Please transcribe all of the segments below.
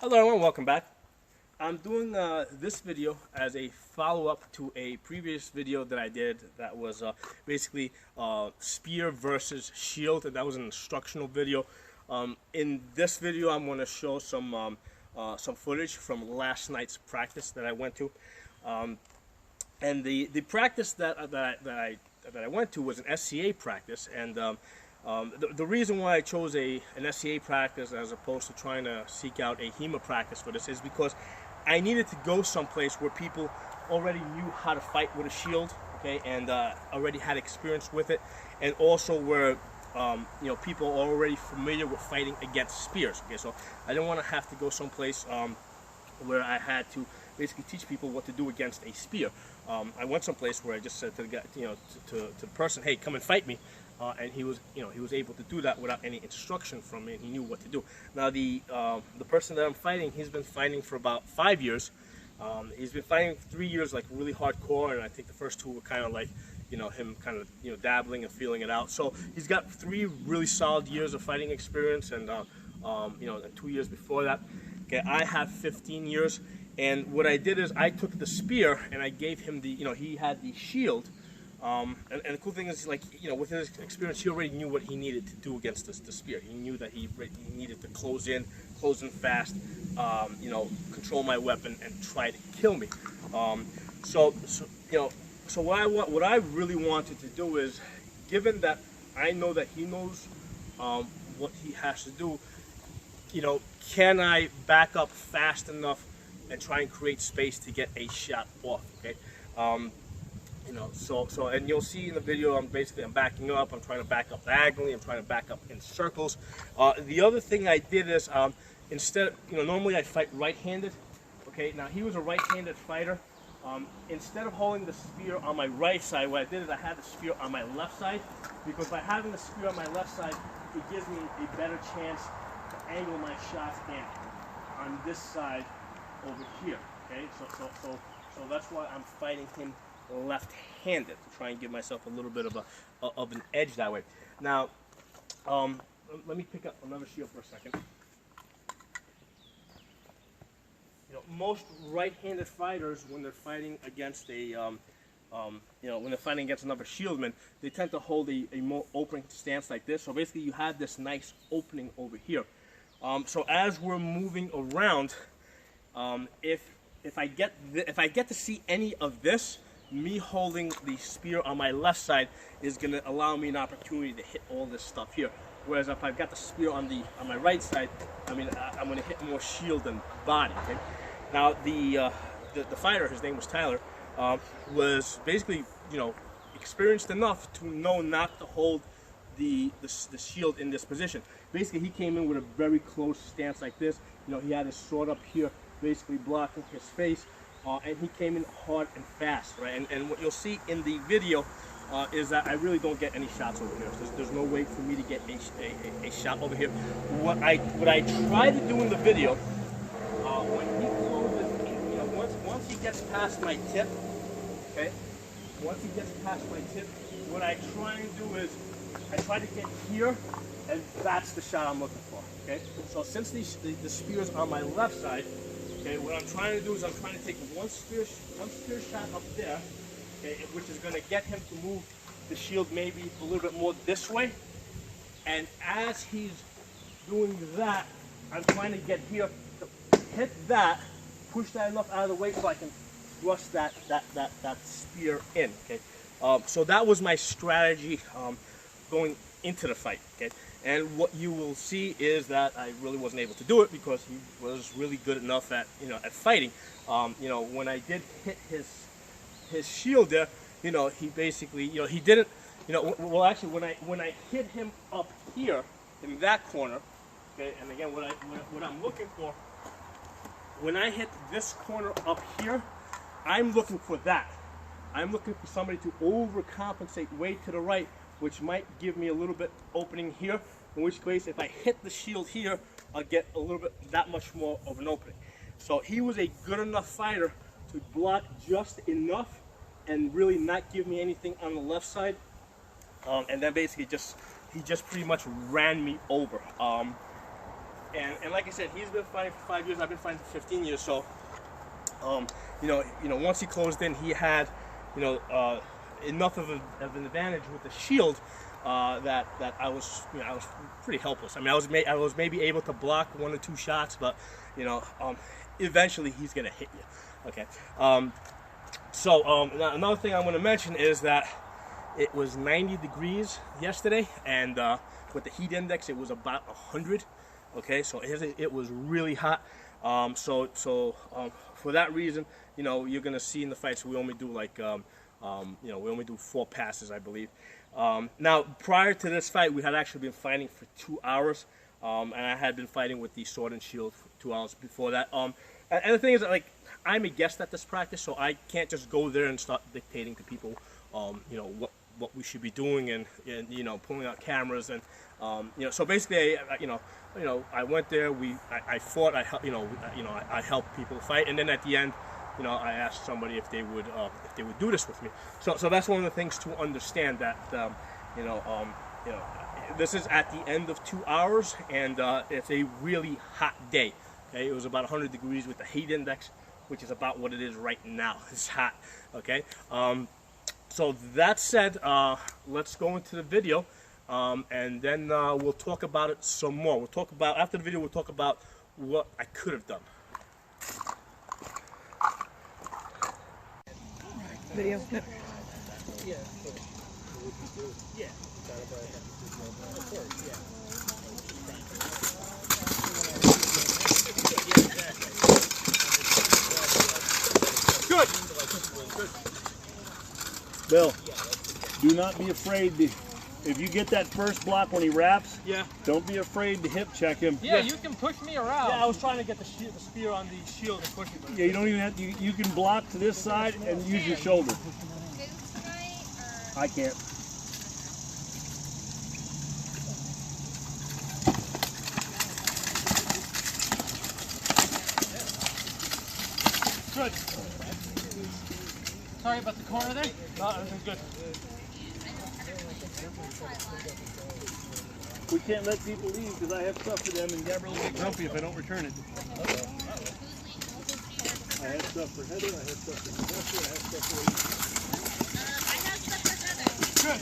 Hello everyone, welcome back. I'm doing this video as a follow-up to a previous video that I did that was basically spear versus shield, and that was an instructional video. In this video I'm going to show some footage from last night's practice that I went to. And the practice that I went to was an SCA practice, and the reason why I chose an SCA practice as opposed to trying to seek out a HEMA practice for this is because I needed to go someplace where people already knew how to fight with a shield, okay, and already had experience with it, and also where people are already familiar with fighting against spears. Okay, so I didn't want to have to go someplace where I had to basically teach people what to do against a spear. I went someplace where I just said to the guy, to the person, hey, come and fight me. And he was able to do that without any instruction from me, and he knew what to do. Now the person that I'm fighting, he's been fighting for about 5 years. He's been fighting 3 years like really hardcore, and I think the first two were kind of like, him kind of dabbling and feeling it out. So he's got 3 really solid years of fighting experience, and and 2 years before that. Okay, I have 15 years, and what I did is I took the spear and I gave him the, he had the shield. And the cool thing is, like, with his experience, he already knew what he needed to do against the spear. He knew that he needed to close in fast, control my weapon and try to kill me. So what I really wanted to do is, given that I know that he knows what he has to do, can I back up fast enough and try and create space to get a shot off? Okay. And you'll see in the video, I'm backing up. I'm trying to back up diagonally. I'm trying to back up in circles. The other thing I did is, instead, normally I fight right-handed. Okay, now he was a right-handed fighter. Instead of holding the spear on my right side, what I did is I had the spear on my left side, because by having the spear on my left side, it gives me a better chance to angle my shots in on this side over here. Okay, so that's why I'm fighting him left-handed, to try and give myself a little bit of an edge that way. Now, let me pick up another shield for a second. Most right-handed fighters, when they're fighting against a, when they're fighting against another shieldman, they tend to hold a more open stance like this. So basically, you have this nice opening over here. So as we're moving around, if I get to see any of this, me holding the spear on my left side is going to allow me an opportunity to hit all this stuff here. Whereas if I've got the spear on my right side, I'm going to hit more shield than body. Okay? Now the fighter, his name was Tyler, was basically experienced enough to know not to hold the shield in this position. Basically, he came in with a very close stance like this. He had his sword up here, basically blocking his face. And he came in hard and fast, right? And what you'll see in the video is that I really don't get any shots over here. There's no way for me to get a shot over here. What I try to do in the video, when he closes, once he gets past my tip, okay? Once he gets past my tip, what I try and do is I try to get here, and that's the shot I'm looking for, okay? So since the spear's on my left side, okay, what I'm trying to do is I'm trying to take one spear shot up there, okay, which is going to get him to move the shield maybe a little bit more this way. And as he's doing that, I'm trying to get here to hit that, push that enough out of the way so I can thrust that spear in. Okay, so that was my strategy going into the fight. Okay. And what you will see is that I really wasn't able to do it because he was really good enough at at fighting. When I did hit his shield there, he basically he didn't well, actually when I hit him up here in that corner, okay, and again what I'm looking for, when I hit this corner up here, I'm looking for that. I'm looking for somebody to overcompensate way to the right, which might give me a little bit opening here, in which case if I hit the shield here, I'll get a little bit, that much more of an opening. So he was a good enough fighter to block just enough and really not give me anything on the left side. And then basically he just pretty much ran me over. and like I said, he's been fighting for 5 years. I've been fighting for 15 years. So, once he closed in, he had, enough of an advantage with the shield that I was pretty helpless. I mean, I was maybe able to block 1 or 2 shots, but eventually he's gonna hit you. Okay. Now another thing I'm going to mention is that it was 90 degrees yesterday, and with the heat index, it was about 100. Okay, so it was really hot. For that reason, you're going to see in the fights we only do like we only do 4 passes, I believe. Now, prior to this fight, we had actually been fighting for 2 hours, and I had been fighting with the sword and shield for 2 hours before that. And the thing is that, like, I'm a guest at this practice, so I can't just go there and start dictating to people, what we should be doing, and pulling out cameras, and so basically, I went there. I fought. I helped people fight, and then at the end, I asked somebody if they would do this with me. So that's one of the things to understand, that this is at the end of 2 hours, and it's a really hot day. Okay, it was about 100 degrees with the heat index, which is about what it is right now. It's hot. Okay. So that said, let's go into the video, and then we'll talk about it some more. We'll talk about, after the video, we'll talk about what I could have done. Video. No. Yeah. Yeah. Of course, yeah. Good. Good. Bill, do not be afraid to, if you get that first block when he wraps, don't be afraid to hip check him. Yeah, you can push me around. Yeah, I was trying to get the spear on the shield and push it. Yeah, you don't even have to, you can block to this side and use your shoulder. I can't. Good. Sorry about the corner there. No, everything's good. We can't let people leave because I have stuff for them, and Gabrielle will get grumpy if I don't return it. I have stuff for Heather, I have stuff for Sylvester, I have stuff for I have stuff for Heather. Good.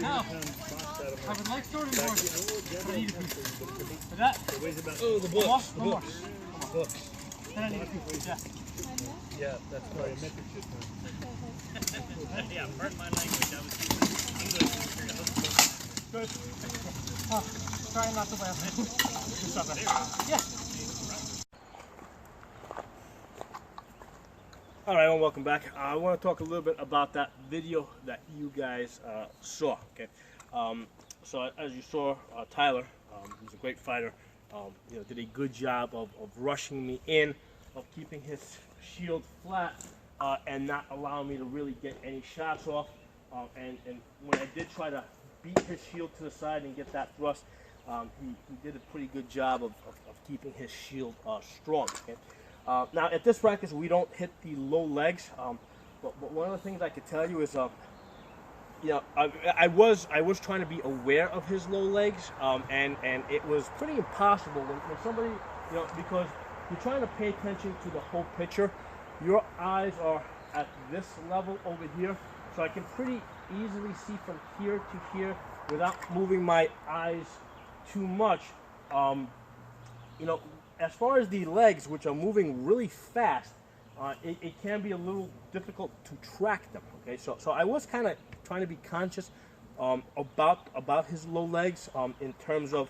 Now, I would like sort of more. For that? Oh, the books. One more. Books. Then I need a piece. Yeah. Yeah, that's probably a metric shit. Yeah, pardon my language. I was using English. Good. Try not to laugh. Do something. Yeah. All right, well, welcome back. I want to talk a little bit about that video that you guys saw. Okay, so as you saw, Tyler, he's a great fighter. Did a good job of rushing me in, of keeping his shield flat, and not allowing me to really get any shots off. And when I did try to beat his shield to the side and get that thrust, he did a pretty good job of keeping his shield strong. Okay? Now at this practice, we don't hit the low legs, but one of the things I could tell you is, I was trying to be aware of his low legs, and it was pretty impossible when somebody, because you're trying to pay attention to the whole picture. Your eyes are at this level over here, so I can pretty easily see from here to here without moving my eyes too much. As far as the legs, which are moving really fast, it can be a little difficult to track them. Okay, so I was kind of trying to be conscious about his low legs, in terms of,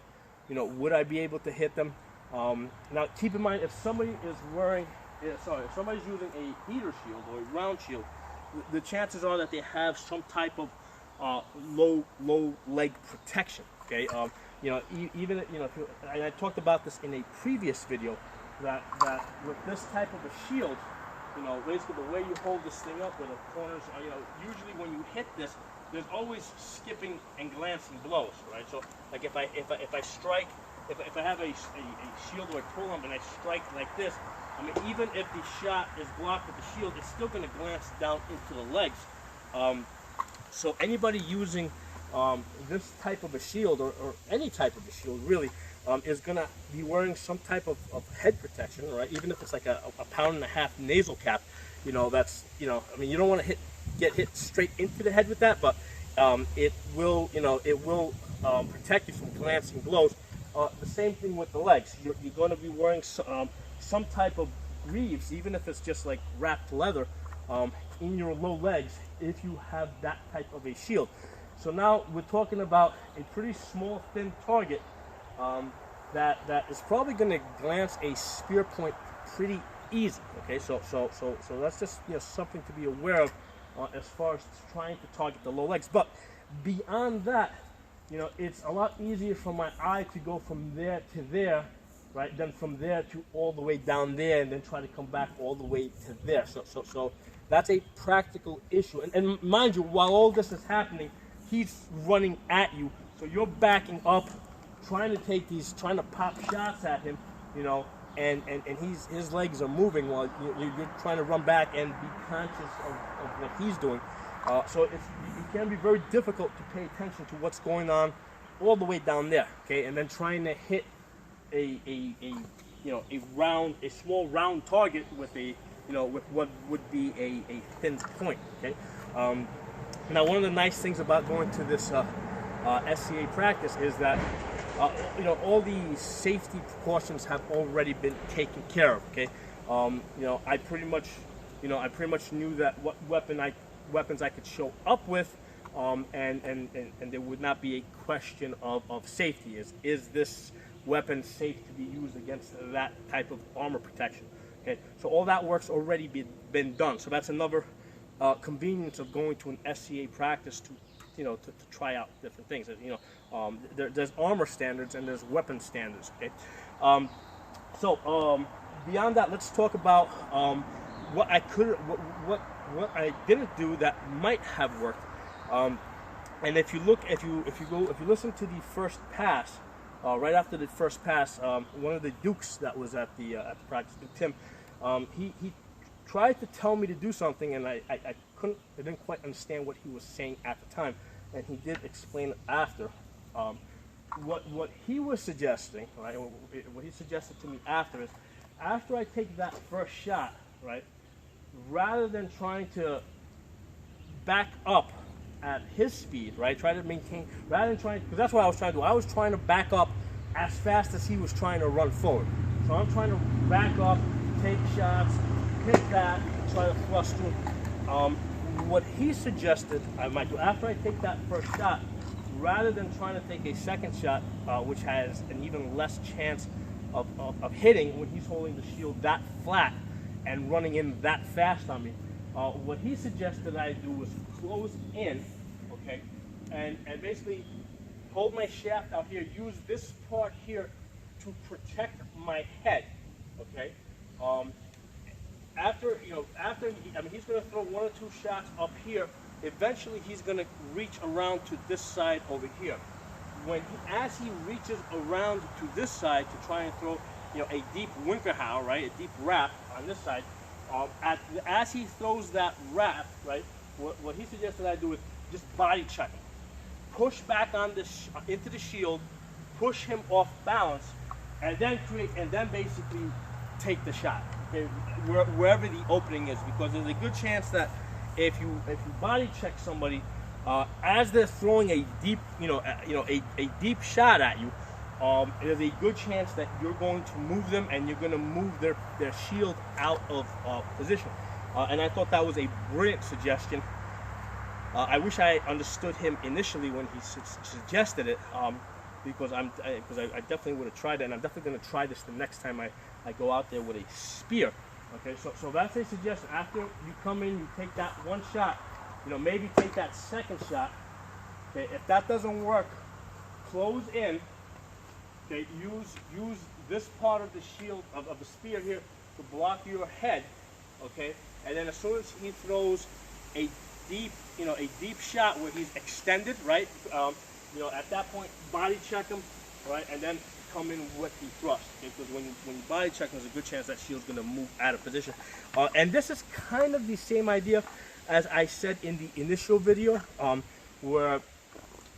would I be able to hit them? Now, keep in mind, if somebody is wearing, if somebody's using a heater shield or a round shield, the chances are that they have some type of low leg protection. Okay, even and I talked about this in a previous video, that with this type of a shield, basically the way you hold this thing up with the corners, usually when you hit this, there's always skipping and glancing blows, right? So like if I strike, if I have a shield or a pull up and I strike like this, I mean, even if the shot is blocked with the shield, it's still going to glance down into the legs. So anybody using this type of a shield, or any type of a shield really, is going to be wearing some type of head protection, right? Even if it's like a 1.5 pound nasal cap, you know, that's, you know, I mean, you don't want to get hit straight into the head with that, but it will, you know, it will protect you from glancing blows. The same thing with the legs. You're going to be wearing some type of greaves, even if it's just like wrapped leather, in your low legs if you have that type of a shield. So now we're talking about a pretty small, thin target that is probably going to glance a spear point pretty easy. Okay, so that's just, you know, something to be aware of as far as trying to target the low legs. But beyond that, you know, it's a lot easier for my eye to go from there to there, right, than from there to all the way down there, and then try to come back all the way to there. So that's a practical issue. And mind you, while all this is happening, he's running at you, so you're backing up, trying to pop shots at him, you know, and his legs are moving while you're trying to run back and be conscious of what he's doing. So it can be very difficult to pay attention to what's going on all the way down there, okay, and then trying to hit a small round target with with what would be a thin point, okay. Now, one of the nice things about going to this SCA practice is that all the safety precautions have already been taken care of. Okay, I pretty much knew that what weapons I could show up with, and there would not be a question of safety. Is this weapon safe to be used against that type of armor protection? Okay, so all that work's already been done. So that's another convenience of going to an SCA practice to try out different things. There's armor standards and there's weapon standards. Okay, beyond that, let's talk about what I didn't do that might have worked. And if you listen to the first pass, right after the first pass, one of the Dukes that was at the practice, Tim, he tried to tell me to do something, and I didn't quite understand what he was saying at the time, and he did explain it after. What he was suggesting, right? What he suggested to me after is, after I take that first shot, right, rather than trying to back up at his speed, right, try to maintain, rather than trying, because that's what I was trying to do. I was trying to back up as fast as he was trying to run forward. So I'm trying to back up, take shots, hit that, try to thrust through. What he suggested I might do after I take that first shot, rather than trying to take a second shot, which has an even less chance of hitting when he's holding the shield that flat and running in that fast on me, what he suggested I do was close in, okay, and basically hold my shaft out here, use this part here to protect my head, okay. He's going to throw 1 or 2 shots up here. Eventually, he's going to reach around to this side over here. As he reaches around to this side to try and throw, a deep Winkerhow, right, a deep wrap on this side, as he throws that wrap, right, what he suggested I do is just body check him, push back on into the shield, push him off balance, and then basically take the shot, okay, wherever the opening is, because there's a good chance that if you body check somebody as they're throwing a deep a deep shot at you, there's a good chance that you're going to move them and you're going to move their shield out of position. And I thought that was a brilliant suggestion. I wish I understood him initially when he suggested it, because I definitely would have tried it, and I'm definitely going to try this the next time I go out there with a spear. Okay, so that's a suggestion. After you come in, you take that one shot, maybe take that second shot. Okay, if that doesn't work, close in. Okay, use this part of the shield of the spear here to block your head. Okay, and then as soon as he throws a deep shot where he's extended, right? At that point, body check him, right, and then come in with the thrust. Okay? Because when you body check him, there's a good chance that shield's going to move out of position. And this is kind of the same idea as I said in the initial video, where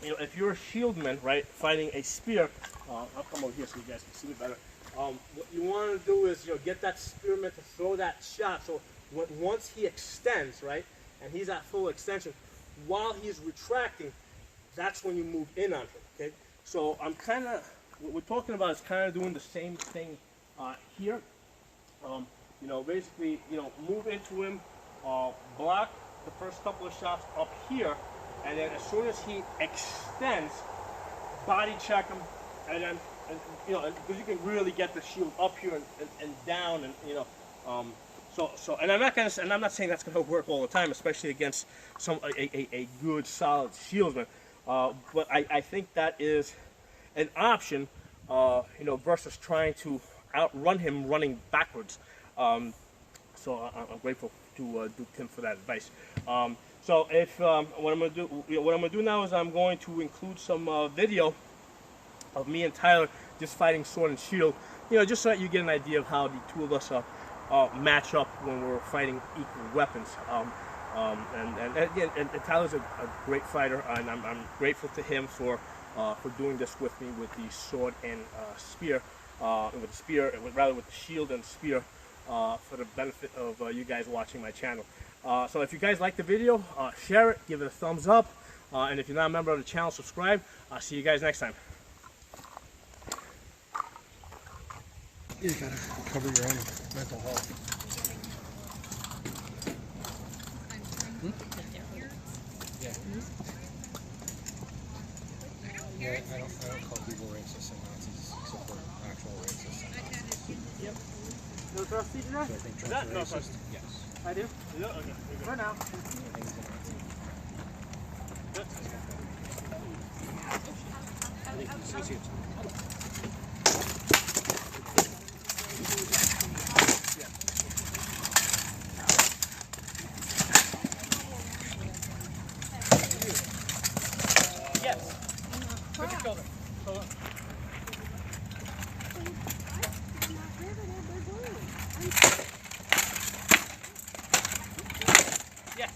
if you're a shieldman, right, fighting a spear, I'll come over here so you guys can see me better. What you want to do is, get that spearman to throw that shot. So once he extends, right, and he's at full extension, while he's retracting, that's when you move in on him. Okay. So what we're talking about is kind of doing the same thing here. Basically, move into him, block the first couple of shots up here, and then as soon as he extends, body check him, and then, because you can really get the shield up here and down, and and I'm not saying that's gonna work all the time, especially against a good solid shieldman, but I think that is an option, versus trying to outrun him running backwards. So I'm grateful to Tim for that advice. So if what I'm gonna do now is I'm going to include some video of me and Tyler just fighting sword and shield. Just so that you get an idea of how the two of us match up when we're fighting equal weapons. And again, Tyler's a great fighter, and I'm grateful to him for doing this with me with the sword and spear, with the shield and spear, for the benefit of you guys watching my channel. So if you guys like the video, share it, give it a thumbs up, and if you're not a member of the channel, subscribe. I'll see you guys next time. You gotta cover your own mental health. Yeah. Yeah, I don't call people racist and Nazis support actual racists and Nazis. Yep. No thrust seat today? So I think Trump's racist. Yes. I do? Yeah, okay. For now. Yes. Look at shoulder. Shoulder. Yes.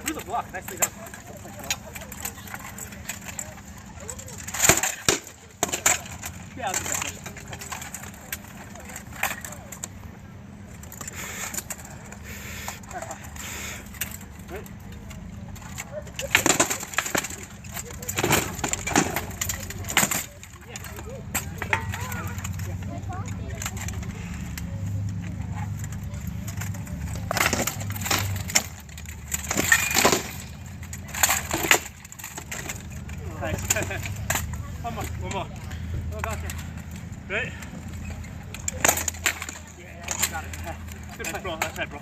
Through the block. Nicely done. Yeah, I'll do that. Right. Nice. One more. Oh, gotcha. Right? Yeah, you got it. Good fight, bro. That's right, bro.